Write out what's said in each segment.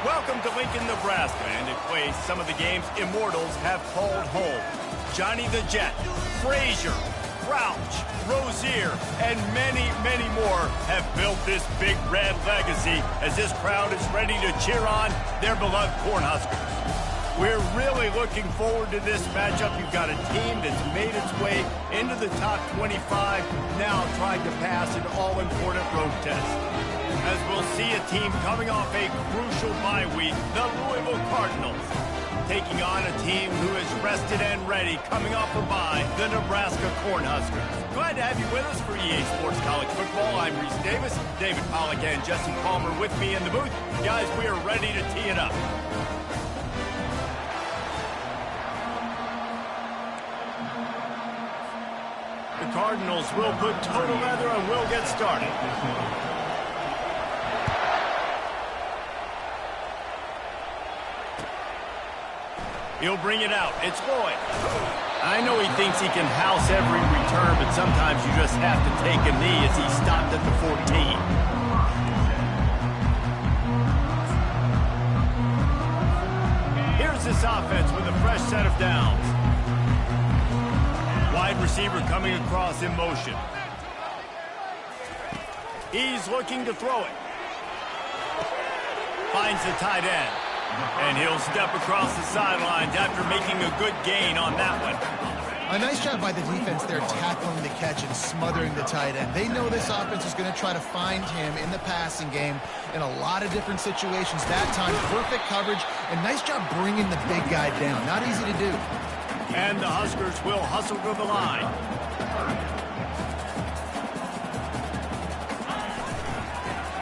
Welcome to Lincoln, Nebraska, and a place some of the game's immortals have called home. Johnny the Jet, Frazier, Crouch, Rozier, and many, many more have built this big red legacy as this crowd is ready to cheer on their beloved Cornhuskers. We're really looking forward to this matchup. You've got a team that's made its way into the top 25, now trying to pass an all-important road test. As we'll see a team coming off a crucial bye week, the Louisville Cardinals, taking on a team who is rested and ready, coming off a bye, the Nebraska Cornhuskers. Glad to have you with us for EA Sports College Football. I'm Reese Davis, David Pollack and Jesse Palmer with me in the booth. Guys, we are ready to tee it up. The Cardinals will put total leather and will get started. He'll bring it out. It's Lloyd. I know he thinks he can house every return, but sometimes you just have to take a knee as he stopped at the 14. Here's this offense with a fresh set of downs. Wide receiver coming across in motion. He's looking to throw it. Finds the tight end. And he'll step across the sidelines after making a good gain on that one. A nice job by the defense there tackling the catch and smothering the tight end. They know this offense is going to try to find him in the passing game in a lot of different situations. That time, perfect coverage, and nice job bringing the big guy down. Not easy to do. And the Huskers will hustle to the line.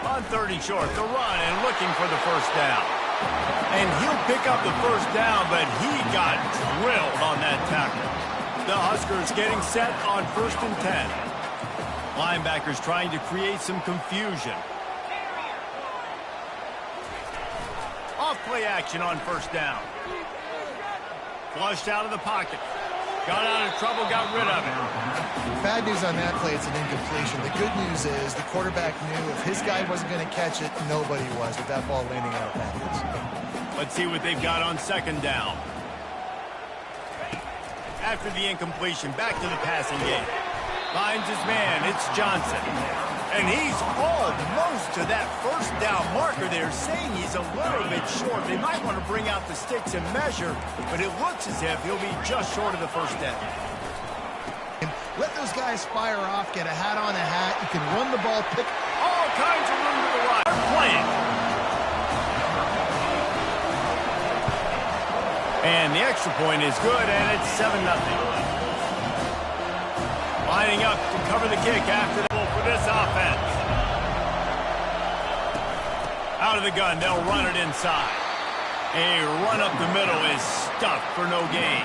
On 30 short, the run and looking for the first down. And he'll pick up the first down, but he got drilled on that tackle. The Huskers getting set on 1st and 10. Linebackers trying to create some confusion. Off play action on 1st down. Flushed out of the pocket. Got out of trouble, got rid of it. Bad news on that play, it's an incompletion. The good news is the quarterback knew if his guy wasn't going to catch it, nobody was with that ball landing out backwards. Let's see what they've got on 2nd down. After the incompletion, back to the passing game. Finds his man, it's Johnson. And he's almost to that first down marker there, saying he's a little bit short. They might want to bring out the sticks and measure, but it looks as if he'll be just short of the first down. Let those guys fire off, get a hat on a hat. You can run the ball, pick all kinds of room to the right. Playing. And the extra point is good, and it's 7-0. Lining up to cover the kick after for this offense. Out of the gun, they'll run it inside. A run up the middle is stuffed for no gain.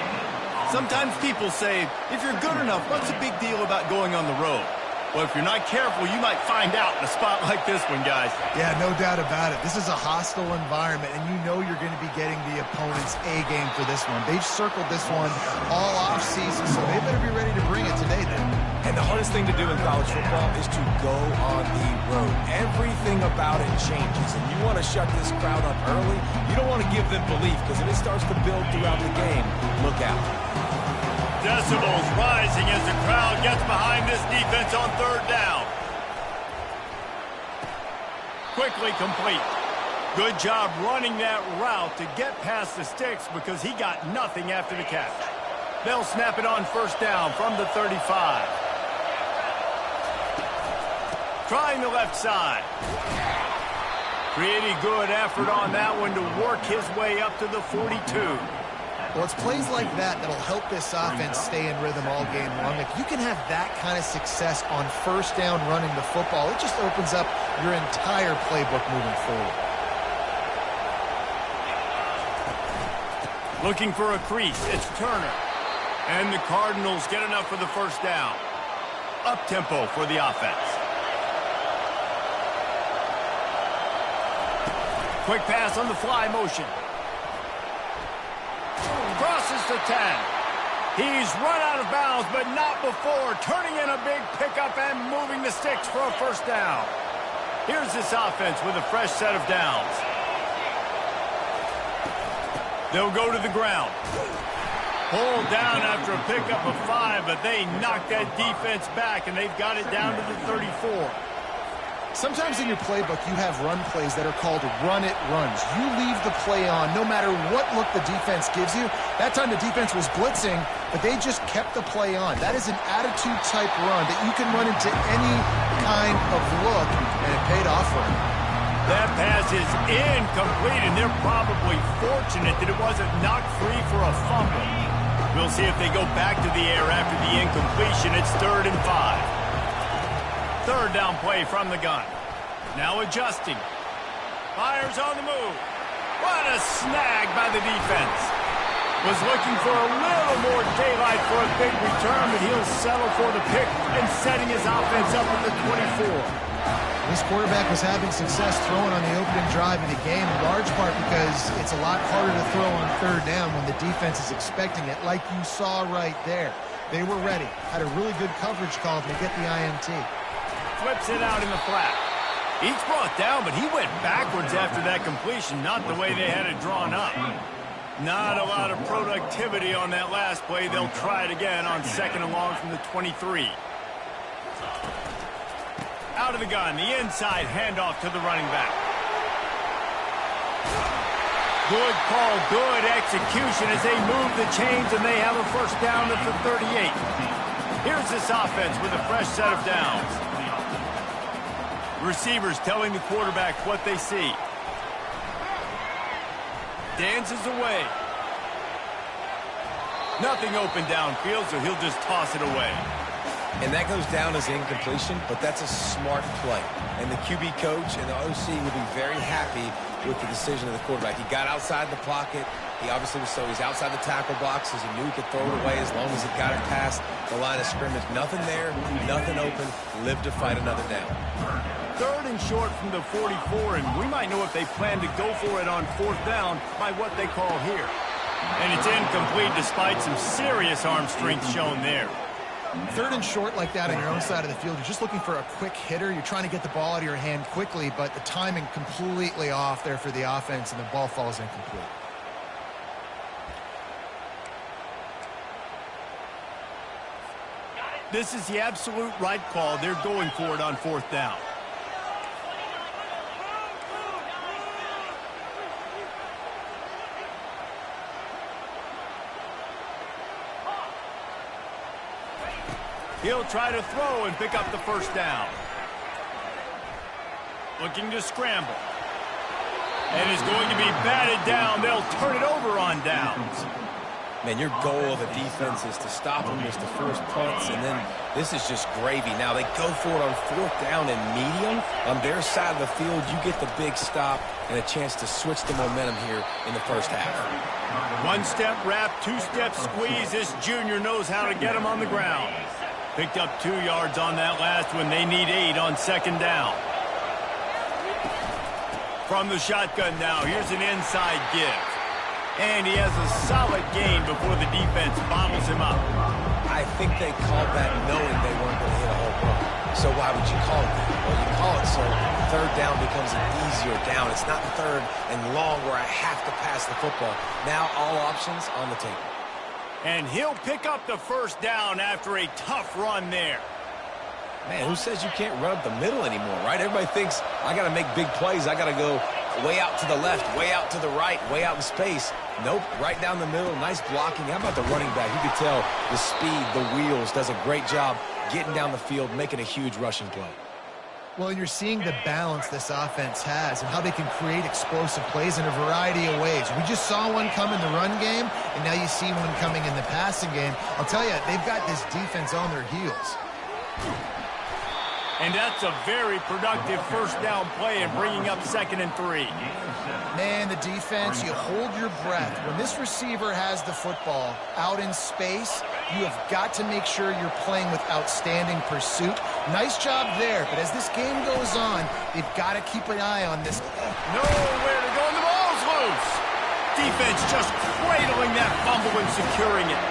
Sometimes people say, if you're good enough, what's the big deal about going on the road? Well, if you're not careful, you might find out in a spot like this one, guys. Yeah, no doubt about it. This is a hostile environment, and you know you're going to be getting the opponent's A game for this one. They've circled this one all off-season, so they better be ready to bring it today, then. And the hardest thing to do in college football is to go on the road. Everything about it changes, and you want to shut this crowd up early. You don't want to give them belief, because if it starts to build throughout the game, look out. Decibels rising as the crowd gets behind this defense on 3rd down. Quickly complete. Good job running that route to get past the sticks because he got nothing after the catch. They'll snap it on 1st down from the 35. Trying the left side. Pretty good effort on that one to work his way up to the 42. Well, it's plays like that that'll help this offense stay in rhythm all game long. If you can have that kind of success on 1st down running the football, it just opens up your entire playbook moving forward. Looking for a crease, it's Turner. And the Cardinals get enough for the 1st down. Up-tempo for the offense. Quick pass on the fly motion. Crosses to 10. He's run out of bounds, but not before turning in a big pickup and moving the sticks for a 1st down. Here's this offense with a fresh set of downs. They'll go to the ground. Pulled down after a pickup of 5, but they knocked that defense back, and they've got it down to the 34. Sometimes in your playbook, you have run plays that are called run-it runs. You leave the play on no matter what look the defense gives you. That time the defense was blitzing, but they just kept the play on. That is an attitude-type run that you can run into any kind of look, and it paid off for them. That pass is incomplete, and they're probably fortunate that it wasn't knocked free for a fumble. We'll see if they go back to the air after the incompletion. It's 3rd and 5. 3rd down play from the gun. Now adjusting. Fires on the move. What a snag by the defense. Was looking for a little more daylight for a big return, but he'll settle for the pick and setting his offense up at the 24. This quarterback was having success throwing on the opening drive of the game, in large part because it's a lot harder to throw on 3rd down when the defense is expecting it, like you saw right there. They were ready. Had a really good coverage call to get the INT. Flips it out in the flat. He's brought down, but he went backwards after that completion, not the way they had it drawn up. Not a lot of productivity on that last play. They'll try it again on 2nd and long from the 23. Out of the gun, the inside handoff to the running back. Good call, good execution as they move the chains, and they have a 1st down at the 38. Here's this offense with a fresh set of downs. Receivers telling the quarterback what they see. Dances away. Nothing open downfield, so he'll just toss it away. And that goes down as incompletion, but that's a smart play. And the QB coach and the OC will be very happy with the decision of the quarterback. He got outside the pocket. He obviously was he's outside the tackle box, as he knew he could throw it away as long as he got it past the line of scrimmage. Nothing there, nothing open. Lived to fight another down. 3rd and short from the 44, and we might know if they plan to go for it on 4th down by what they call here. And it's incomplete despite some serious arm strength shown there. 3rd and short like that on your own side of the field, you're just looking for a quick hitter. You're trying to get the ball out of your hand quickly, but the timing completely off there for the offense, and the ball falls incomplete. This is the absolute right call. They're going for it on 4th down. He'll try to throw and pick up the 1st down. Looking to scramble. And is going to be batted down. They'll turn it over on downs. Man, your goal of a defense is to stop them, is to force punts, and then this is just gravy. Now, they go for it on 4th down and medium. On their side of the field, you get the big stop and a chance to switch the momentum here in the 1st half. 1-step wrap, 2-step squeeze. This junior knows how to get him on the ground. Picked up 2 yards on that last one. They need 8 on 2nd down. From the shotgun now, here's an inside give. And he has a solid gain before the defense bottles him up. I think they called that knowing they weren't going to hit a home run. So why would you call it that? Well, you call it so 3rd down becomes an easier down. It's not 3rd and long where I have to pass the football. Now all options on the table. And he'll pick up the 1st down after a tough run there. Man, who says you can't run up the middle anymore, right? Everybody thinks I got to make big plays. I got to go way out to the left, way out to the right, way out in space. Nope, right down the middle. Nice blocking. How about the running back? You could tell the speed, the wheels, does a great job getting down the field, making a huge rushing play. Well, and you're seeing the balance this offense has and how they can create explosive plays in a variety of ways. We just saw one come in the run game, and now you see one coming in the passing game. I'll tell you, they've got this defense on their heels. And that's a very productive 1st down play and bringing up 2nd and 3. Man, the defense, you hold your breath. When this receiver has the football out in space, you have got to make sure you're playing with outstanding pursuit. Nice job there, but as this game goes on, they've got to keep an eye on this. Nowhere to go, and the ball's loose. Defense just cradling that fumble and securing it.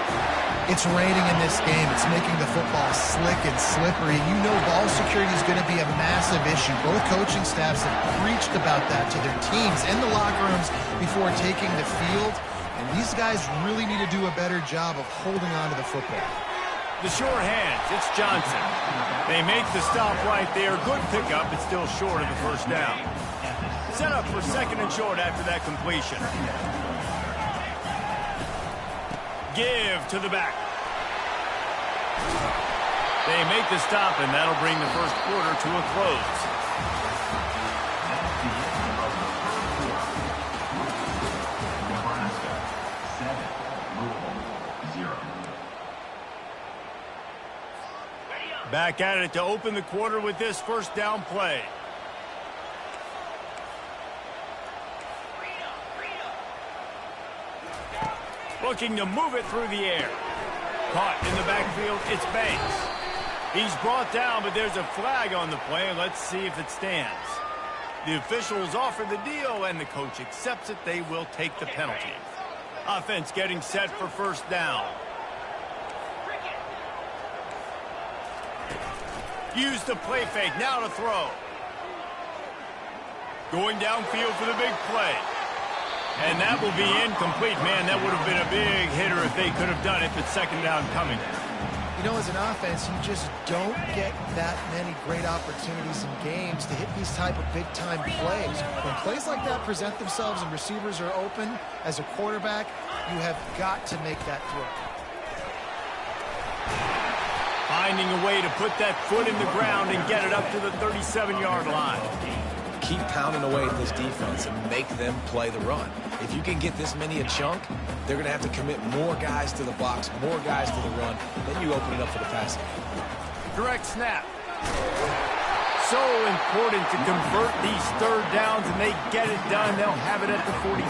It's raining in this game. It's making the football slick and slippery. You know ball security is going to be a massive issue. Both coaching staffs have preached about that to their teams and the locker rooms before taking the field. And these guys really need to do a better job of holding on to the football. The sure hands, it's Johnson. They make the stop right there. Good pickup, but still short of the first down. Set up for second and short after that completion. Give to the back. They make the stop, and that'll bring the first quarter to a close. Back at it to open the quarter with this first down play. Looking to move it through the air. Caught in the backfield, it's Banks. He's brought down, but there's a flag on the play. Let's see if it stands. The officials offer the deal, and the coach accepts it. They will take the penalty. Offense getting set for first down. Use the play fake, now to throw. Going downfield for the big play. And that will be incomplete. Man, that would have been a big hitter if they could have done it, but second down coming. You know, as an offense, you just don't get that many great opportunities in games to hit these type of big-time plays. When plays like that present themselves and receivers are open, as a quarterback, you have got to make that throw. Finding a way to put that foot in the ground and get it up to the 37-yard line. Keep pounding away at this defense and make them play the run. If you can get this many a chunk, they're going to have to commit more guys to the box, more guys to the run. Then you open it up for the passing. Direct snap. So important to convert these third downs, and they get it done. They'll have it at the 42.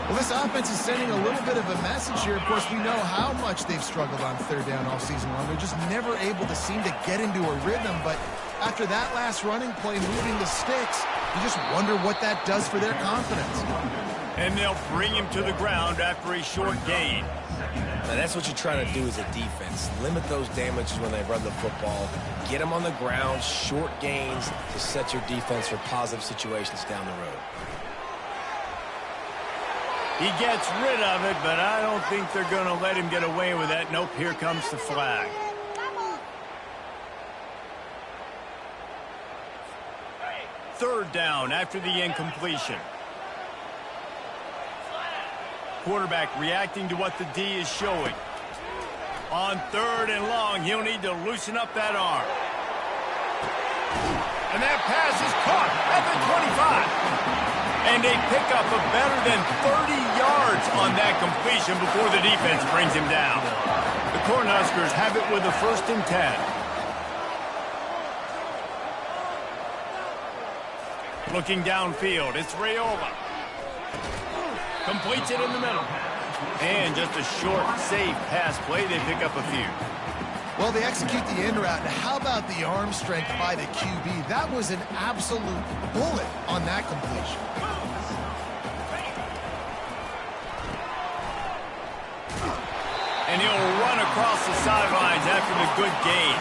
Well, this offense is sending a little bit of a message here. Of course, we know how much they've struggled on third down all season long. They're just never able to seem to get into a rhythm, but after that last running play, moving the sticks, you just wonder what that does for their confidence. And they'll bring him to the ground after a short gain. Now, that's what you're trying to do as a defense. Limit those damages when they run the football. Get them on the ground, short gains to set your defense for positive situations down the road. He gets rid of it, but I don't think they're going to let him get away with that. Nope, here comes the flag. Third down after the incompletion. Quarterback reacting to what the D is showing. On third and long, he'll need to loosen up that arm. And that pass is caught at the 25. And they pick up a better than 30 yards on that completion before the defense brings him down. The Cornhuskers have it with a 1st and 10. Looking downfield, it's Raiola. Completes it in the middle. And just a short, safe pass play. They pick up a few. Well, they execute the in route. How about the arm strength by the QB? That was an absolute bullet on that completion. And he'll run across the sidelines after the good gain.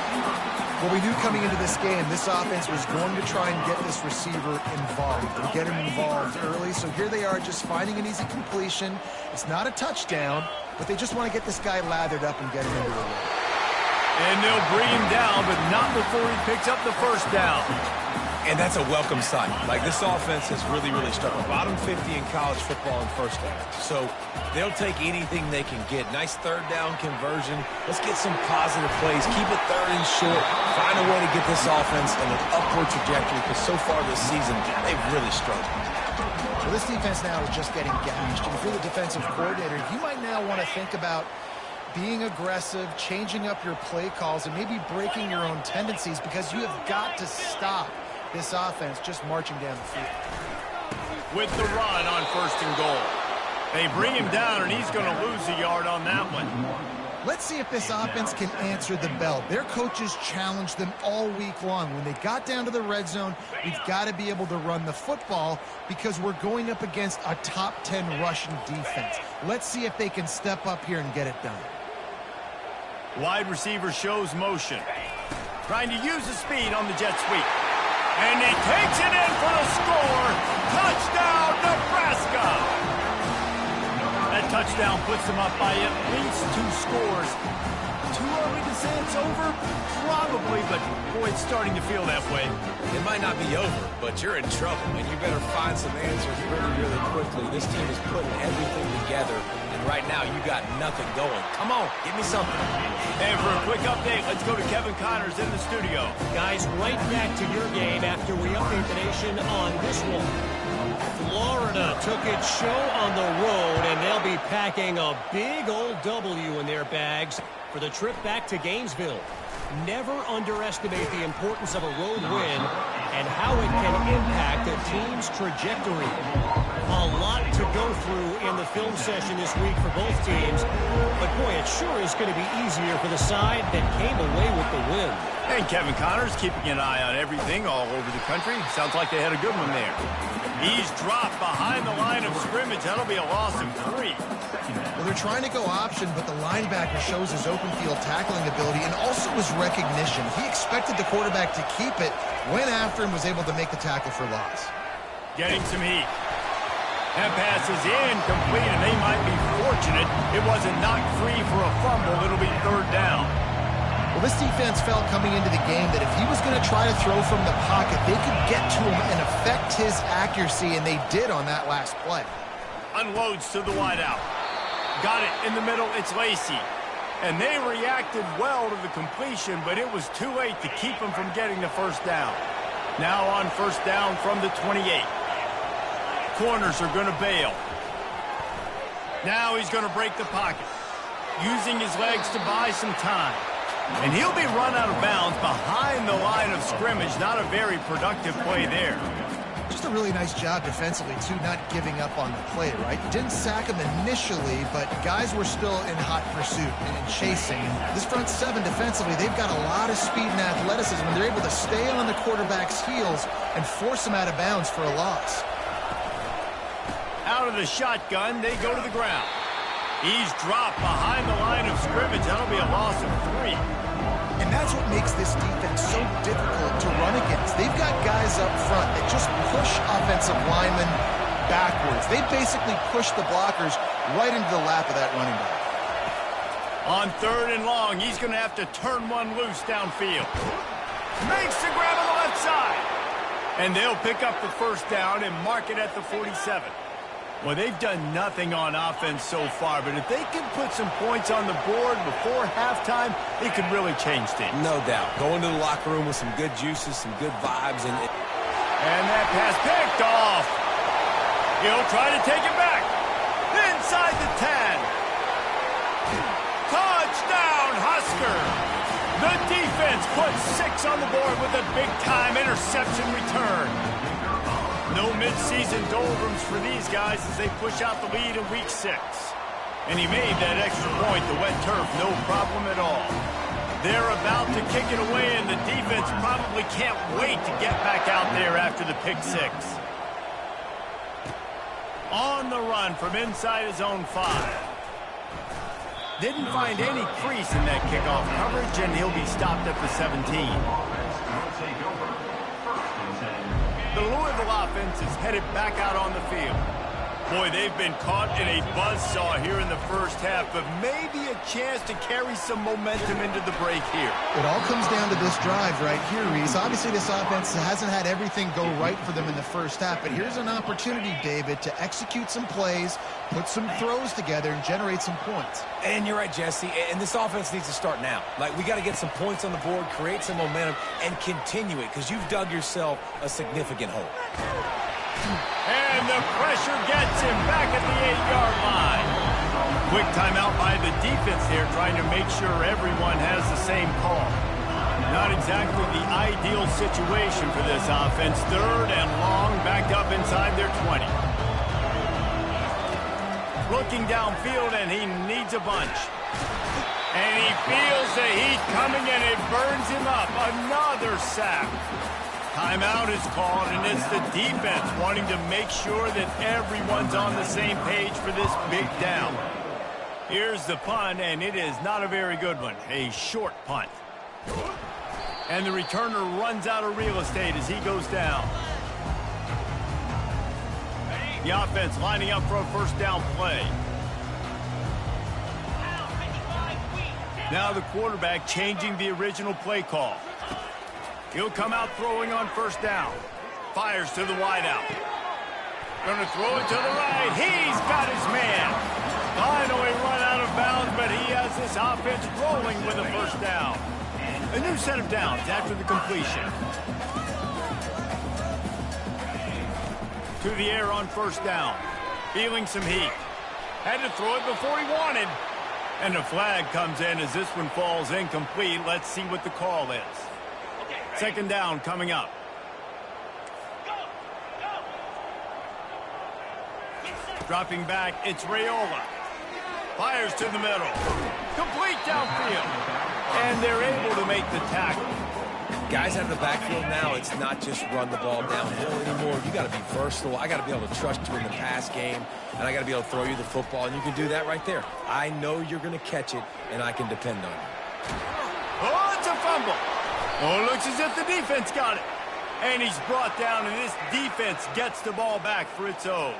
Well, we knew coming into this game, this offense was going to try and get this receiver involved and get him involved early. So here they are just finding an easy completion. It's not a touchdown, but they just want to get this guy lathered up and get him into the run. And they'll bring him down, but not before he picks up the first down. And that's a welcome sight. Like, this offense has really struggled. Bottom 50 in college football in first down. So they'll take anything they can get. Nice third down conversion. Let's get some positive plays. Keep it third and short. Find a way to get this offense in an upward trajectory, because so far this season, they've really struggled. Well, this defense now is just getting gashed. And if you're the defensive coordinator, you might now want to think about being aggressive, changing up your play calls, and maybe breaking your own tendencies, because you have got to stop this offense just marching down the field. With the run on 1st and goal. They bring him down, and he's going to lose a yard on that one. Let's see if this offense can answer the bell. Their coaches challenged them all week long. When they got down to the red zone, we've got to be able to run the football because we're going up against a top 10 rushing defense. Let's see if they can step up here and get it done. Wide receiver shows motion. Trying to use the speed on the jet sweep. And he takes it in for the score. Touchdown, Nebraska. touchdown puts them up by at least 2 scores. Too early to say it's over? Probably, but boy, it's starting to feel that way. It might not be over, but you're in trouble, and you better find some answers really, really quickly. This team is putting everything together, and right now you got nothing going. Come on, give me something. And for a quick update, let's go to Kevin Connors in the studio. Guys, right back to your game after we update the nation on this one. Florida took its show on the road, and they'll be packing a big old W in their bags for the trip back to Gainesville. Never underestimate the importance of a road win and how it can impact a team's trajectory. A lot to go through in the film session this week for both teams, but boy, it sure is going to be easier for the side that came away with the win. And Kevin Connors keeping an eye on everything all over the country. Sounds like they had a good one there. He's dropped behind the line of scrimmage. That'll be a loss of 3. Well, they're trying to go option, but the linebacker shows his open field tackling ability and also his recognition. He expected the quarterback to keep it, went after him, was able to make the tackle for loss. Getting some heat. That pass is incomplete, and they might be fortunate it wasn't knocked free for a fumble. It'll be 3rd down. Well, this defense felt coming into the game that if he was going to try to throw from the pocket, they could get to him and affect his accuracy, and they did on that last play. Unloads to the wideout. Got it in the middle. It's Lacey. And they reacted well to the completion, but it was too late to keep him from getting the 1st down. Now on 1st down from the 28. Corners are going to bail. Now he's going to break the pocket, using his legs to buy some time. And he'll be run out of bounds behind the line of scrimmage. Not a very productive play there. Just a really nice job defensively, too, not giving up on the play, right? Didn't sack him initially, but guys were still in hot pursuit and chasing. This front 7 defensively, they've got a lot of speed and athleticism, and they're able to stay on the quarterback's heels and force him out of bounds for a loss. Out of the shotgun, they go to the ground. He's dropped behind the line of scrimmage. That'll be a loss of 3. And that's what makes this defense so difficult to run against. They've got guys up front that just push offensive linemen backwards. They basically push the blockers right into the lap of that running back. On 3rd and long, he's going to have to turn one loose downfield. Makes the grab on the left side. And they'll pick up the 1st down and mark it at the 47. Well, they've done nothing on offense so far, but if they can put some points on the board before halftime, it could really change things. No doubt. Go into the locker room with some good juices, some good vibes. And that pass picked off. He'll try to take it back. Inside the 10. Touchdown, Husker. The defense puts 6 on the board with a big-time interception return. No mid-season doldrums for these guys as they push out the lead in Week 6. And he made that extra point, the wet turf, no problem at all. They're about to kick it away, and the defense probably can't wait to get back out there after the pick 6. On the run from inside his own 5. Didn't find any crease in that kickoff coverage, and he'll be stopped at the 17. The Louisville offense is headed back out on the field. Boy, they've been caught in a buzzsaw here in the first half, but maybe a chance to carry some momentum into the break here. It all comes down to this drive right here, Reese. Obviously, this offense hasn't had everything go right for them in the first half, but here's an opportunity, David, to execute some plays, put some throws together, and generate some points. And you're right, Jesse, and this offense needs to start now. Like, we got to get some points on the board, create some momentum, and continue it, because you've dug yourself a significant hole. And the pressure gets him back at the 8-yard line. Quick timeout by the defense there, trying to make sure everyone has the same call. Not exactly the ideal situation for this offense. 3rd and long, backed up inside their 20. Looking downfield, and he needs a bunch. And he feels the heat coming, and it burns him up. Another sack. Timeout is called, and it's the defense wanting to make sure that everyone's on the same page for this big down. Here's the punt, and it is not a very good one. A short punt. And the returner runs out of real estate as he goes down. The offense lining up for a 1st down play. Now the quarterback changing the original play call. He'll come out throwing on first down. Fires to the wideout. Going to throw it to the right. He's got his man. Finally run out of bounds, but he has this offense rolling with a first down. A new set of downs after the completion. To the air on first down. Feeling some heat. Had to throw it before he wanted. And a flag comes in as this one falls incomplete. Let's see what the call is. Second down coming up. Dropping back, it's Raiola. Fires to the middle. Complete downfield. And they're able to make the tackle. Guys out of the backfield now, it's not just run the ball downhill anymore. You got to be versatile. I got to be able to trust you in the pass game, and I got to be able to throw you the football, and you can do that right there. I know you're going to catch it, and I can depend on you. Oh, it's a fumble. Oh, it looks as if the defense got it. And he's brought down, and this defense gets the ball back for its own.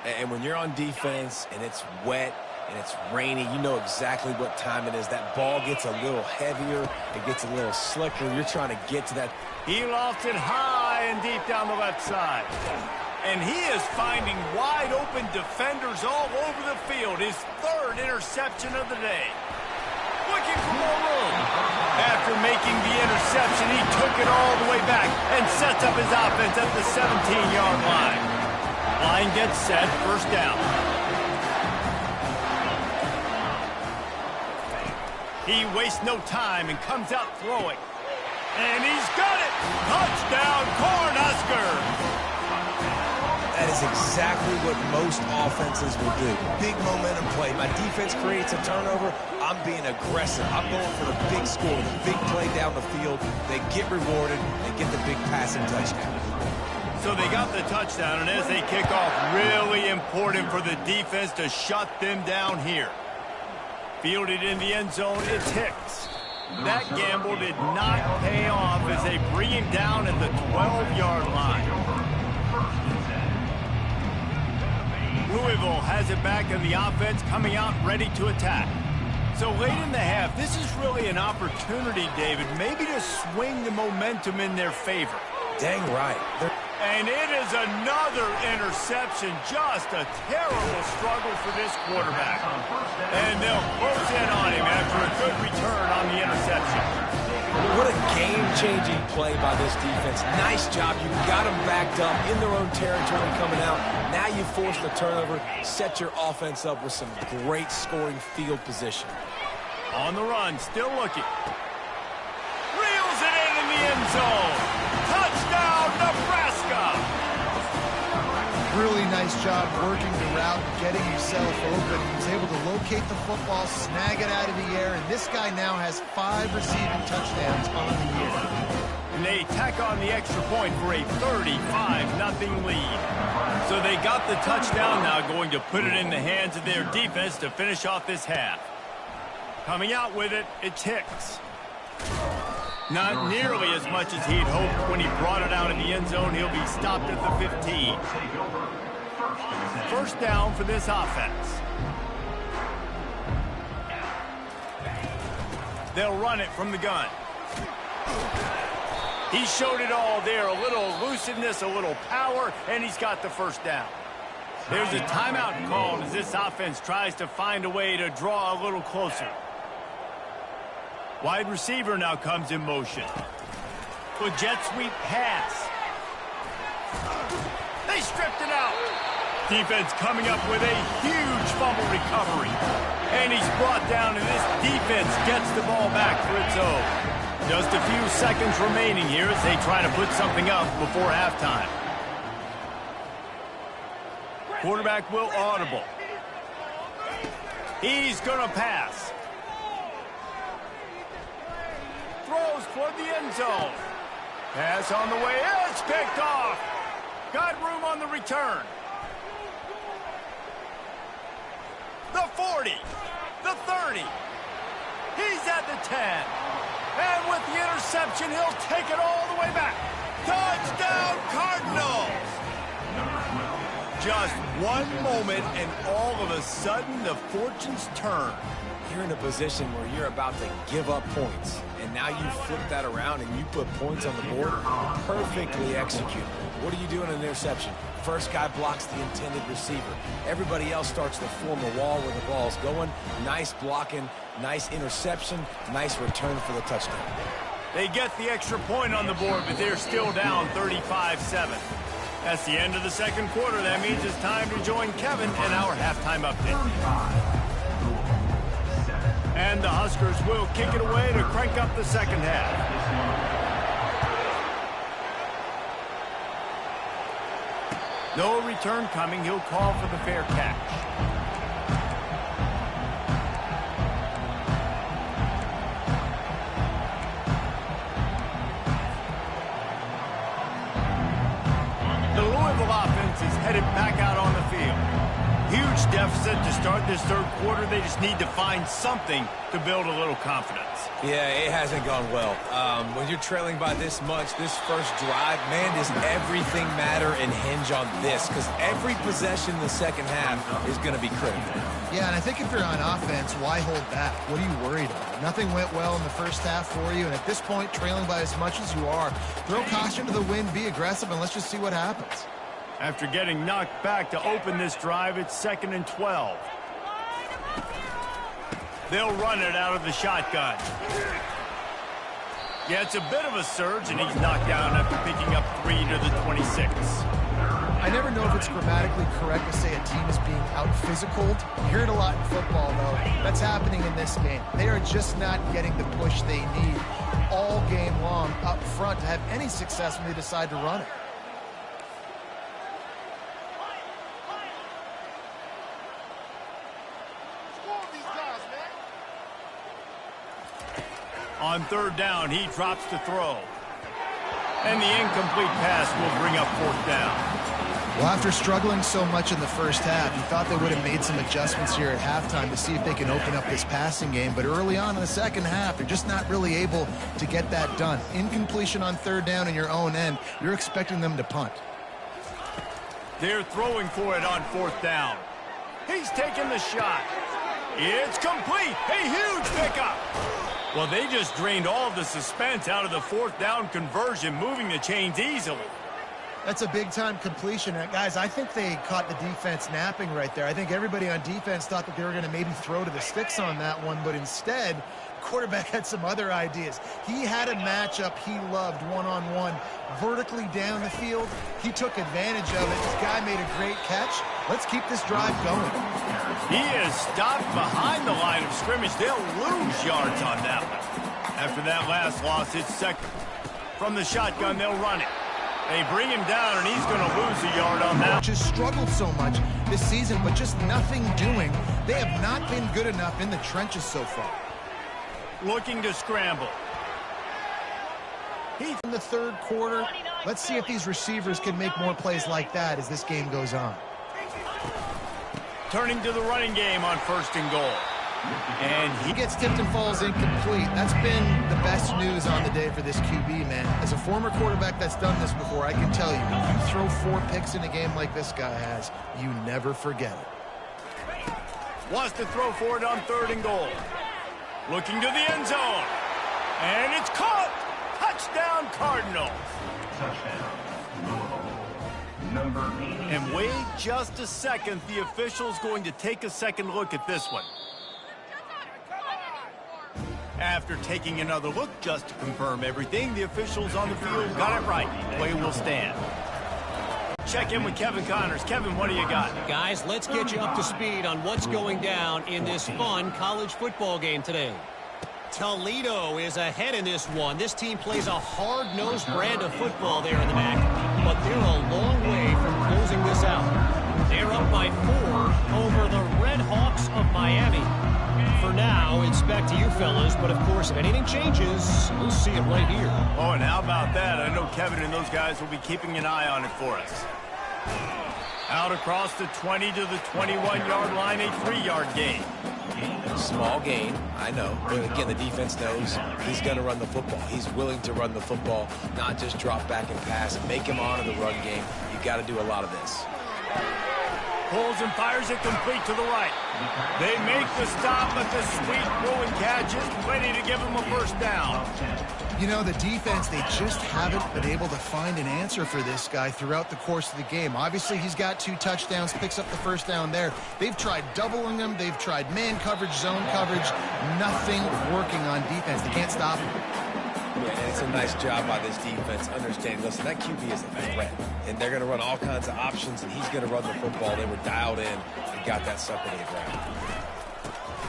And when you're on defense and it's wet and it's rainy, you know exactly what time it is. That ball gets a little heavier. It gets a little slicker. You're trying to get to that. He lofted high and deep down the left side. And he is finding wide open defenders all over the field. His third interception of the day. Looking for more room. After making the interception, he took it all the way back and sets up his offense at the 17-yard line. Line gets set, first down. He wastes no time and comes out throwing. And he's got it! Touchdown, Cornhusker! That is exactly what most offenses will do. Big momentum play. My defense creates a turnover. I'm being aggressive. I'm going for the big score, the big play down the field. They get rewarded. They get the big passing touchdown. So they got the touchdown, and as they kick off, really important for the defense to shut them down here. Fielded in the end zone, it's Hicks. That gamble did not pay off as they bring him down at the 12-yard line. Louisville has it back in the offense, coming out ready to attack. So late in the half, this is really an opportunity, David, maybe to swing the momentum in their favor. Dang right. And it is another interception. Just a terrible struggle for this quarterback. And they'll close in on him after a good return on the interception. What a game-changing play by this defense. Nice job. You got them backed up in their own territory coming out. Now you force the turnover, set your offense up with some great scoring field position. On the run, still looking. Reels it in the end zone. Touchdown, Nebraska! Really nice job working the route, getting himself open. He was able to locate the football, snag it out of the air, and this guy now has 5 receiving touchdowns on the year. And they tack on the extra point for a 35-0 lead. So they got the touchdown, now going to put it in the hands of their defense to finish off this half. Coming out with it, it's Hicks. Not nearly as much as he'd hoped when he brought it out in the end zone. He'll be stopped at the 15. First down for this offense. They'll run it from the gun. He showed it all there. A little elusiveness, a little power, and he's got the first down. There's a timeout called as this offense tries to find a way to draw a little closer. Wide receiver now comes in motion. A jet sweep pass. They stripped it out. Defense coming up with a huge fumble recovery. And he's brought down, and this defense gets the ball back for its own. Just a few seconds remaining here as they try to put something up before halftime. Quarterback will audible. He's going to pass. Throws toward the end zone. Pass on the way. It's picked off. Got room on the return. The 40. The 30. He's at the 10. And with the interception, he'll take it all the way back. Touchdown, Cardinals! Just one moment, and all of a sudden, the fortunes turn. You're in a position where you're about to give up points, and now you flip that around and you put points on the board. Perfectly executed. What do you do in an interception? First guy blocks the intended receiver. Everybody else starts to form a wall where the ball's going. Nice blocking, nice interception, nice return for the touchdown. They get the extra point on the board, but they're still down 35-7. That's the end of the second quarter. That means it's time to join Kevin in our halftime update. And the Huskers will kick it away to crank up the second half. No return coming. He'll call for the fair catch. The Louisville offense is headed back out on the field. Huge deficit to start this third quarter. They just need to find something to build a little confidence. Yeah, it hasn't gone well. When you're trailing by this much, this first drive, man, does everything matter and hinge on this? Because every possession in the second half is going to be critical. Yeah, and I think if you're on offense, why hold back? What are you worried about? Nothing went well in the first half for you, and at this point, trailing by as much as you are, throw caution to the wind, be aggressive, and let's just see what happens. After getting knocked back to open this drive, it's 2nd and 12. They'll run it out of the shotgun. Yeah, it's a bit of a surge, and he's knocked down after picking up 3 to the 26. I never know if it's grammatically correct to say a team is being out-physicaled. You hear it a lot in football, though. That's happening in this game. They are just not getting the push they need all game long up front to have any success when they decide to run it. On third down, he drops to throw. And the incomplete pass will bring up 4th down. Well, after struggling so much in the first half, you thought they would have made some adjustments here at halftime to see if they can open up this passing game. But early on in the second half, they're just not really able to get that done. Incompletion on third down in your own end, you're expecting them to punt. They're throwing for it on 4th down. He's taking the shot. It's complete. A huge pickup. Well, they just drained all of the suspense out of the 4th down conversion, moving the chains easily. That's a big-time completion. Guys, I think they caught the defense napping right there. I think everybody on defense thought that they were going to maybe throw to the sticks on that one, but instead, the quarterback had some other ideas. He had a matchup he loved one-on-one, vertically down the field. He took advantage of it. This guy made a great catch. Let's keep this drive going. He is stopped behind the line of scrimmage. They'll lose yards on that one. After that last loss, it's 2nd. From the shotgun, they'll run it. They bring him down, and he's going to lose a yard on that. Just struggled so much this season, but just nothing doing. They have not been good enough in the trenches so far. Looking to scramble. He's in the third quarter. Let's see if these receivers can make more plays like that as this game goes on. Turning to the running game on 1st and goal. And he gets tipped and falls incomplete. That's been the best news on the day for this QB, man. As a former quarterback that's done this before, I can tell you, if you throw 4 picks in a game like this guy has, you never forget it. Wants to throw for it on 3rd and goal. Looking to the end zone. And it's caught. Touchdown, Cardinals. And wait just a second. The official's going to take a second look at this one. After taking another look just to confirm everything, the officials on the field got it right. Play will stand. Check in with Kevin Connors. Kevin, what do you got? Guys, let's get you up to speed on what's going down in this fun college football game today. Toledo is ahead in this one. This team plays a hard-nosed brand of football there in the back, but they're a long way from closing this out. They're up by 4 over the Red Hawks of Miami. For now, it's back to you fellas, but of course, if anything changes, we'll see it right here. Oh, and how about that? I know Kevin and those guys will be keeping an eye on it for us. Out across the 20 to the 21-yard line, a 3-yard gain. Small gain, I know. But again, the defense knows he's going to run the football. He's willing to run the football, not just drop back and pass and make him honor the run game. You got to do a lot of this. Pulls and fires it complete to the right. They make the stop, but the sweet throwing catch is plenty to give them a first down. You know, the defense, they just haven't been able to find an answer for this guy throughout the course of the game. Obviously, he's got 2 touchdowns, picks up the first down there. They've tried doubling him. They've tried man coverage, zone coverage. Nothing working on defense. They can't stop him. Yeah, and it's a nice job by this defense understanding, listen, that QB is a threat, and they're going to run all kinds of options, and he's going to run the football. They were dialed in and got that sucker to the ground.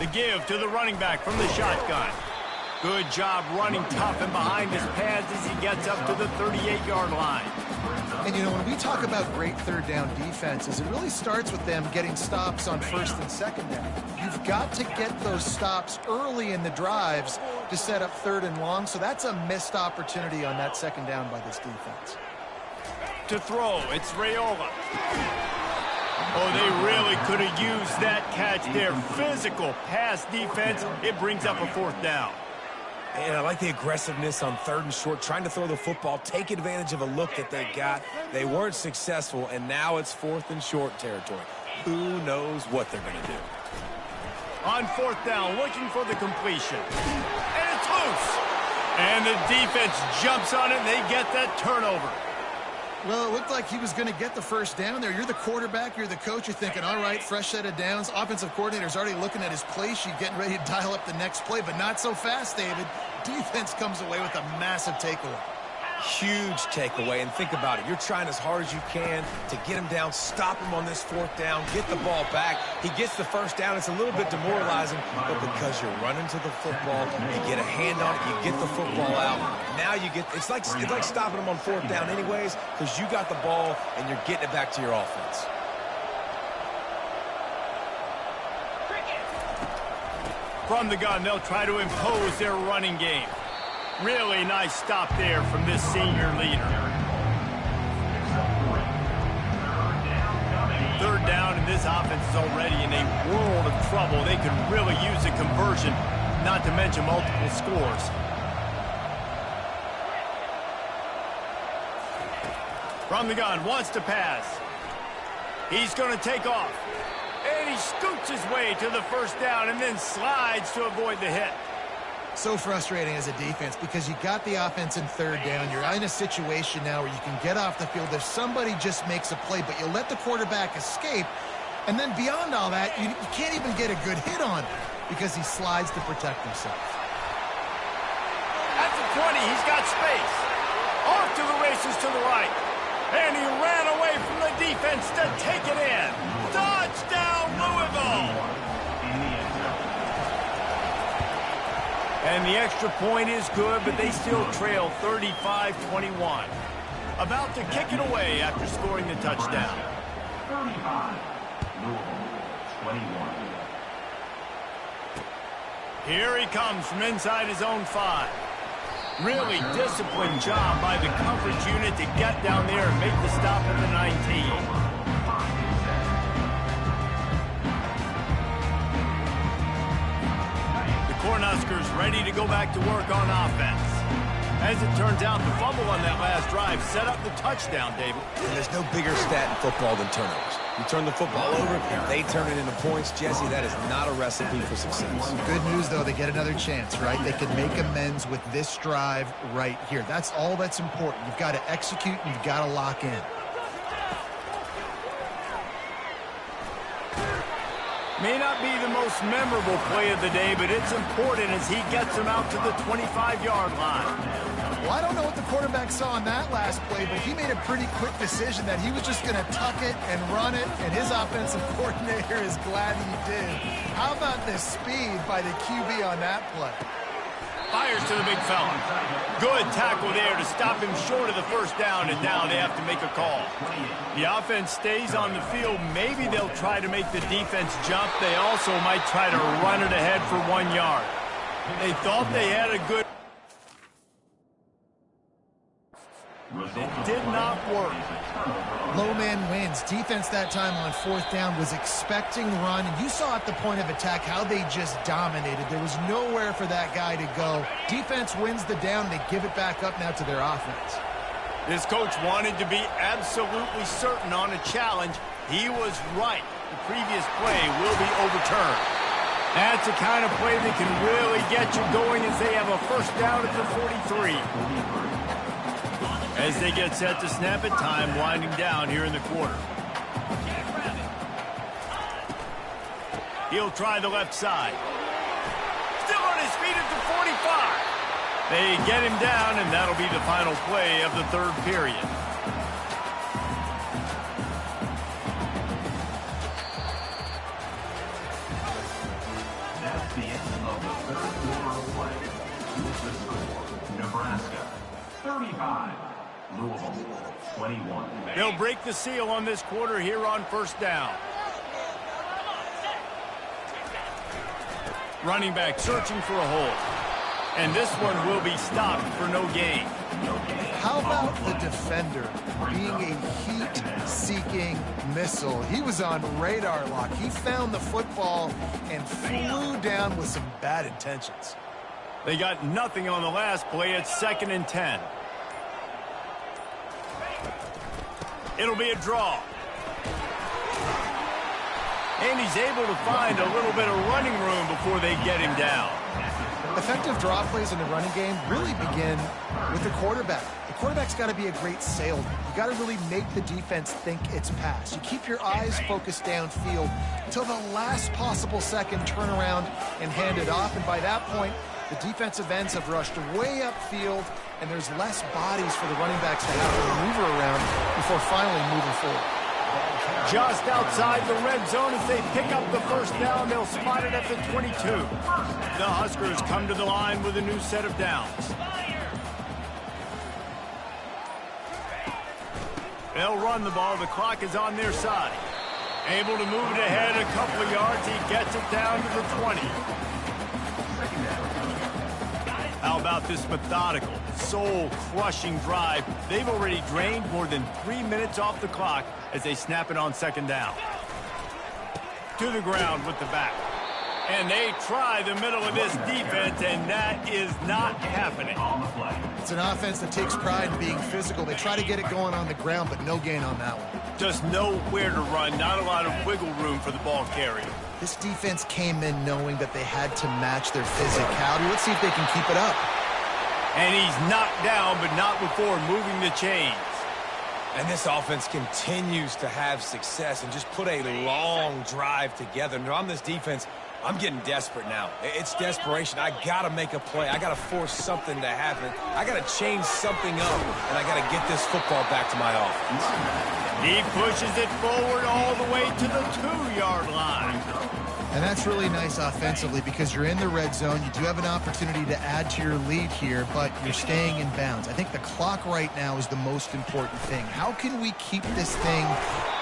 The give to the running back from the shotgun. Good job running tough and behind his pads as he gets up to the 38-yard line. And, you know, when we talk about great third down defenses, it really starts with them getting stops on first and second down. You've got to get those stops early in the drives to set up third and long, so that's a missed opportunity on that second down by this defense. To throw, it's Raiola. Oh, they really could have used that catch there. Physical pass defense. It brings up a fourth down. And I like the aggressiveness on third and short, trying to throw the football, take advantage of a look that they got. They weren't successful, and now it's fourth and short territory. Who knows what they're going to do? On fourth down, looking for the completion. And it's loose. And the defense jumps on it, and they get that turnover. Well, it looked like he was going to get the first down there. You're the quarterback, you're the coach, you're thinking, all right, fresh set of downs. Offensive coordinator's already looking at his play sheet, getting ready to dial up the next play, but not so fast, David. Defense comes away with a massive takeaway. Huge takeaway, and think about it. You're trying as hard as you can to get him down, stop him on this fourth down, get the ball back. He gets the first down. It's a little bit demoralizing, but because you're running to the football, you get a hand on it, you get the football out. Now you get, it's like stopping him on fourth down anyways, because you got the ball and you're getting it back to your offense. From the gun, they'll try to impose their running game. Really nice stop there from this senior leader. Third down, and this offense is already in a world of trouble. They could really use a conversion, not to mention multiple scores. From the gun, wants to pass. He's going to take off. And he scoots his way to the first down and then slides to avoid the hit. So frustrating as a defense because you got the offense in third down. You're in a situation now where you can get off the field if somebody just makes a play, but you let the quarterback escape. And then beyond all that, you can't even get a good hit on him because he slides to protect himself. At the 20, he's got space. Off to the races to the right. And he ran away from the defense to take it in. Touchdown, Louisville! And the extra point is good, but they still trail 35-21. About to kick it away after scoring the touchdown. 35, Louisville, 21. Here he comes from inside his own 5. Really disciplined job by the coverage unit to get down there and make the stop at the 19. Cornhuskers ready to go back to work on offense. As it turns out, the fumble on that last drive set up the touchdown, David. And there's no bigger stat in football than turnovers. You turn the football over, they turn it into points. Jesse, that is not a recipe for success. Good news, though, they get another chance, right? They can make amends with this drive right here. That's all that's important. You've got to execute and you've got to lock in. May not be the most memorable play of the day, but it's important as he gets him out to the 25-yard line. Well, I don't know what the quarterback saw on that last play, but he made a pretty quick decision that he was just going to tuck it and run it, and his offensive coordinator is glad he did. How about the speed by the QB on that play? Fires to the big fella. Good tackle there to stop him short of the first down, and now they have to make a call. The offense stays on the field. Maybe they'll try to make the defense jump. They also might try to run it ahead for 1 yard. They thought they had a good... It did not work. Low man wins. Defense that time on fourth down was expecting run, and you saw at the point of attack how they just dominated. There was nowhere for that guy to go. Defense wins the down. They give it back up now to their offense. This coach wanted to be absolutely certain on a challenge, He was right. The previous play will be overturned. That's the kind of play that can really get you going as they have a first down at the 43. As they get set to snap it, time winding down here in the quarter. He'll try the left side. Still on his feet at the 45. They get him down, and that'll be the final play of the third period. That's the end of the third quarter of play. With the score, Nebraska 35, Louisville 21. They'll break the seal on this quarter here on first down. Running back searching for a hole. And this one will be stopped for no gain. How about the defender being a heat-seeking missile? He was on radar lock. He found the football and flew down with some bad intentions. They got nothing on the last play. It's 2nd and 10. It'll be a draw. And he's able to find a little bit of running room before they get him down. Effective draw plays in the running game really begin with the quarterback. The quarterback's got to be a great salesman. You got to really make the defense think it's pass. You keep your eyes focused downfield until the last possible second, turn around and hand it off. And by that point, the defensive ends have rushed way upfield, and there's less bodies for the running backs to have to maneuver around before finally moving forward. Just outside the red zone as they pick up the first down. They'll spot it at the 22. The Huskers come to the line with a new set of downs. They'll run the ball. The clock is on their side. Able to move it ahead a couple of yards. He gets it down to the 20. How about this methodical, soul-crushing drive? They've already drained more than 3 minutes off the clock as they snap it on second down. To the ground with the back. And they try the middle of this defense, and that is not happening. It's an offense that takes pride in being physical. They try to get it going on the ground, but no gain on that one. Just nowhere to run, not a lot of wiggle room for the ball carrier. This defense came in knowing that they had to match their physicality. Let's see if they can keep it up. And he's knocked down, but not before moving the chains. And this offense continues to have success and just put a long drive together. And on this defense, I'm getting desperate now. It's desperation. I got to make a play. I got to force something to happen. I got to change something up, and I got to get this football back to my offense. He pushes it forward all the way to the 2-yard line. And that's really nice offensively because you're in the red zone. You do have an opportunity to add to your lead here, but you're staying in bounds. I think the clock right now is the most important thing. How can we keep this thing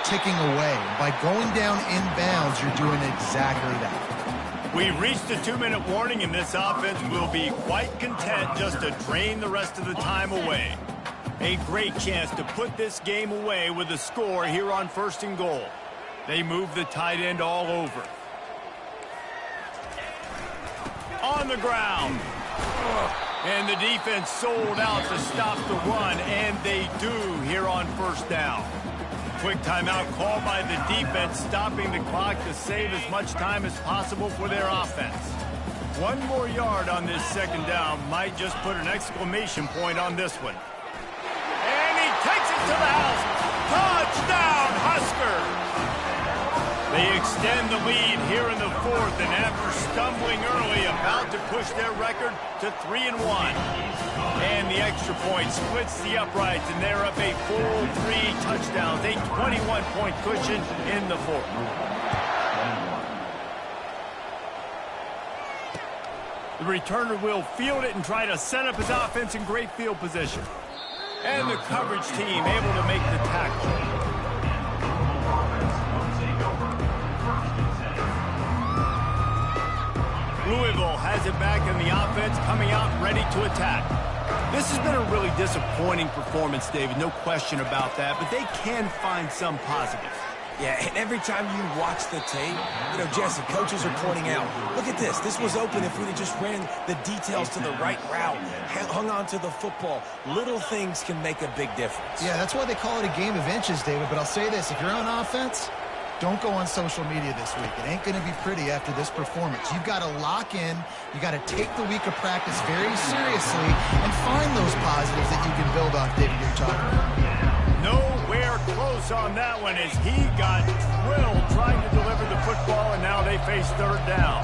ticking away? By going down in bounds, you're doing exactly that. We've reached a 2-minute warning, and this offense will be quite content just to drain the rest of the time away. A great chance to put this game away with a score here on 1st and goal. They move the tight end all over. On the ground. And the defense sold out to stop the run, and they do here on first down. Quick timeout called by the defense, stopping the clock to save as much time as possible for their offense. 1 more yard on this second down might just put an exclamation point on this one. And he takes it to the house. Touchdown, Huskers! They extend the lead here in the 4th, and after stumbling early, about to push their record to 3-1. And the extra point splits the uprights, and they're up a full 3 touchdowns, a 21-point cushion in the 4th. The returner will field it and try to set up his offense in great field position. And the coverage team able to make the tackle. Louisville has it back in the offense, coming out ready to attack. This has been a really disappointing performance, David, no question about that, but they can find some positives. Yeah, and every time you watch the tape, you know, Jesse, coaches are pointing out, look at this. This was open if we'd have just ran the details to the right route, hung on to the football. Little things can make a big difference. Yeah, that's why they call it a game of inches, David. But I'll say this, if you're on offense, don't go on social media this week. It ain't going to be pretty after this performance. You've got to lock in. You got to take the week of practice very seriously and find those positives that you can build off, David, you're talking about. Nowhere close on that one as he got drilled trying to deliver the football, and now they face third down.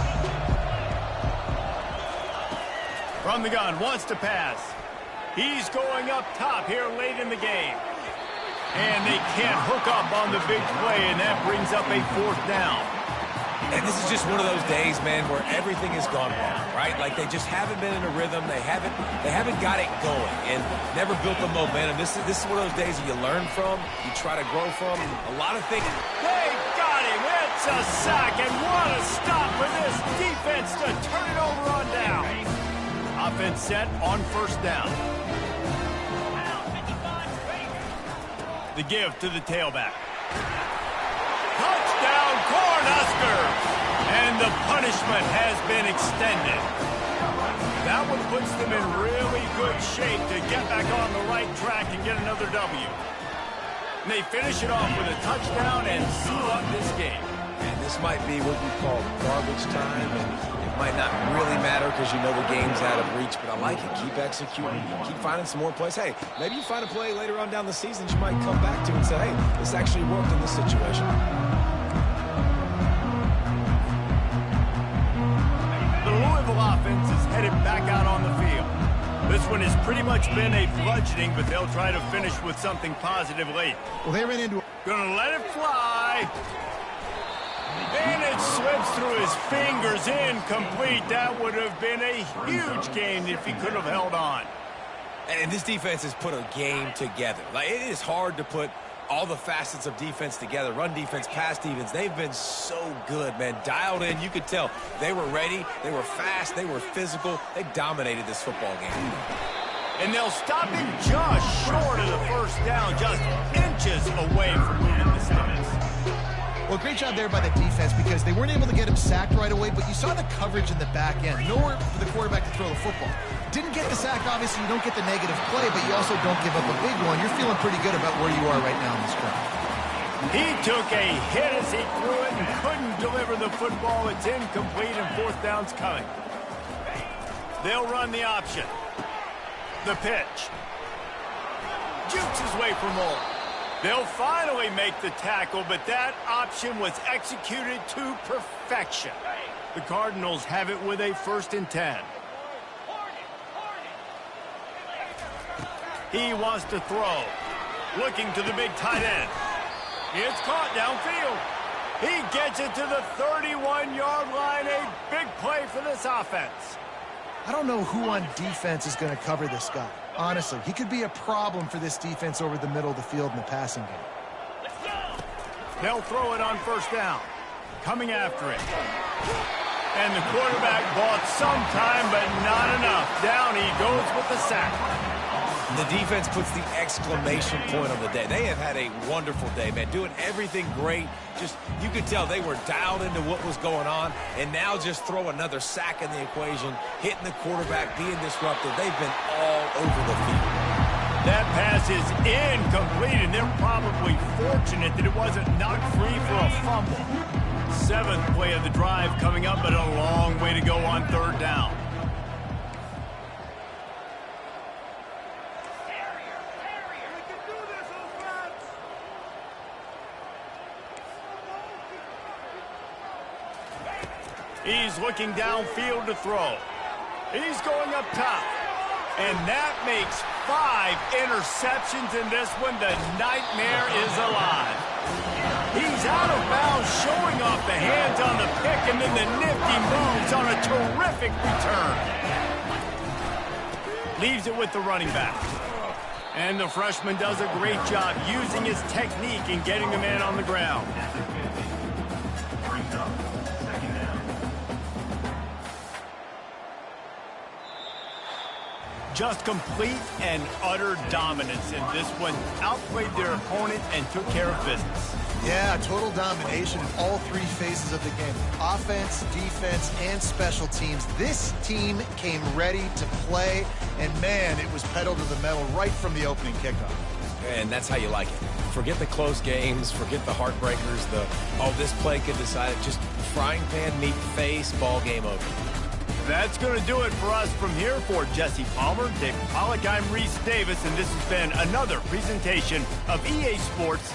From the gun, wants to pass. He's going up top here late in the game. And they can't hook up on the big play, and that brings up a fourth down. And this is just one of those days, man, where everything has gone wrong, right? Like they just haven't been in a rhythm. They haven't got it going and never built the momentum. This is one of those days that you learn from, you try to grow from. A lot of things. They got him. It's a sack, and what a stop for this defense to turn it over on down. Offense set on first down. The give to the tailback. Touchdown, Cornhuskers! And the punishment has been extended. That one puts them in really good shape to get back on the right track and get another W. And they finish it off with a touchdown and seal up this game. And this might be what we call garbage time, and it might not really matter because you know the game's out of reach, but I like it. Keep executing. Keep finding some more plays. Hey, maybe you find a play later on down the season you might come back to and say, hey, this actually worked in this situation. The Louisville offense is headed back out on the field. This one has pretty much been a bludgeoning, but they'll try to finish with something positive late. Well, they ran into... Gonna let it fly. And it slips through his fingers, incomplete. That would have been a huge gain if he could have held on. And this defense has put a game together. Like, it is hard to put all the facets of defense together. Run defense, pass defense. They've been so good, man. Dialed in. You could tell they were ready. They were fast. They were physical. They dominated this football game. And they'll stop him just short of the first down, just inches away from moving the sticks. Well, great job there by the defense because they weren't able to get him sacked right away, but you saw the coverage in the back end. Nowhere for the quarterback to throw the football. Didn't get the sack, obviously. You don't get the negative play, but you also don't give up a big one. You're feeling pretty good about where you are right now in this drive. He took a hit as he threw it and couldn't deliver the football. It's incomplete and fourth down's coming. They'll run the option. The pitch. Jukes his way for more. They'll finally make the tackle, but that option was executed to perfection. The Cardinals have it with a 1st and 10. He wants to throw. Looking to the big tight end. It's caught downfield. He gets it to the 31-yard line. A big play for this offense. I don't know who on defense is going to cover this guy. Honestly, he could be a problem for this defense over the middle of the field in the passing game. They'll throw it on first down. Coming after it. And the quarterback bought some time, but not enough. Down he goes with the sack. The defense puts the exclamation point on the day. They have had a wonderful day, man. Doing everything great. Just, you could tell they were dialed into what was going on. And now just throw another sack in the equation. Hitting the quarterback, being disruptive. They've been all over the field. That pass is incomplete, and they're probably fortunate that it wasn't knocked free for a fumble. 7th play of the drive coming up, but a long way to go on third down. He's looking downfield to throw. He's going up top. And that makes 5 interceptions in this one. The nightmare is alive. He's out of bounds, showing off the hands on the pick, and then the nifty moves on a terrific return. Leaves it with the running back. And the freshman does a great job using his technique and getting the man on the ground. Just complete and utter dominance in this one. Outplayed their opponent and took care of business. Yeah, total domination in all three phases of the game. Offense, defense, and special teams. This team came ready to play, and man, it was pedal to the metal right from the opening kickoff. And that's how you like it. Forget the close games, forget the heartbreakers, this play could decide it. Just frying pan, meet face, ball game over. That's going to do it for us from here. For Jesse Palmer, David Pollack, I'm Reese Davis, and this has been another presentation of EA Sports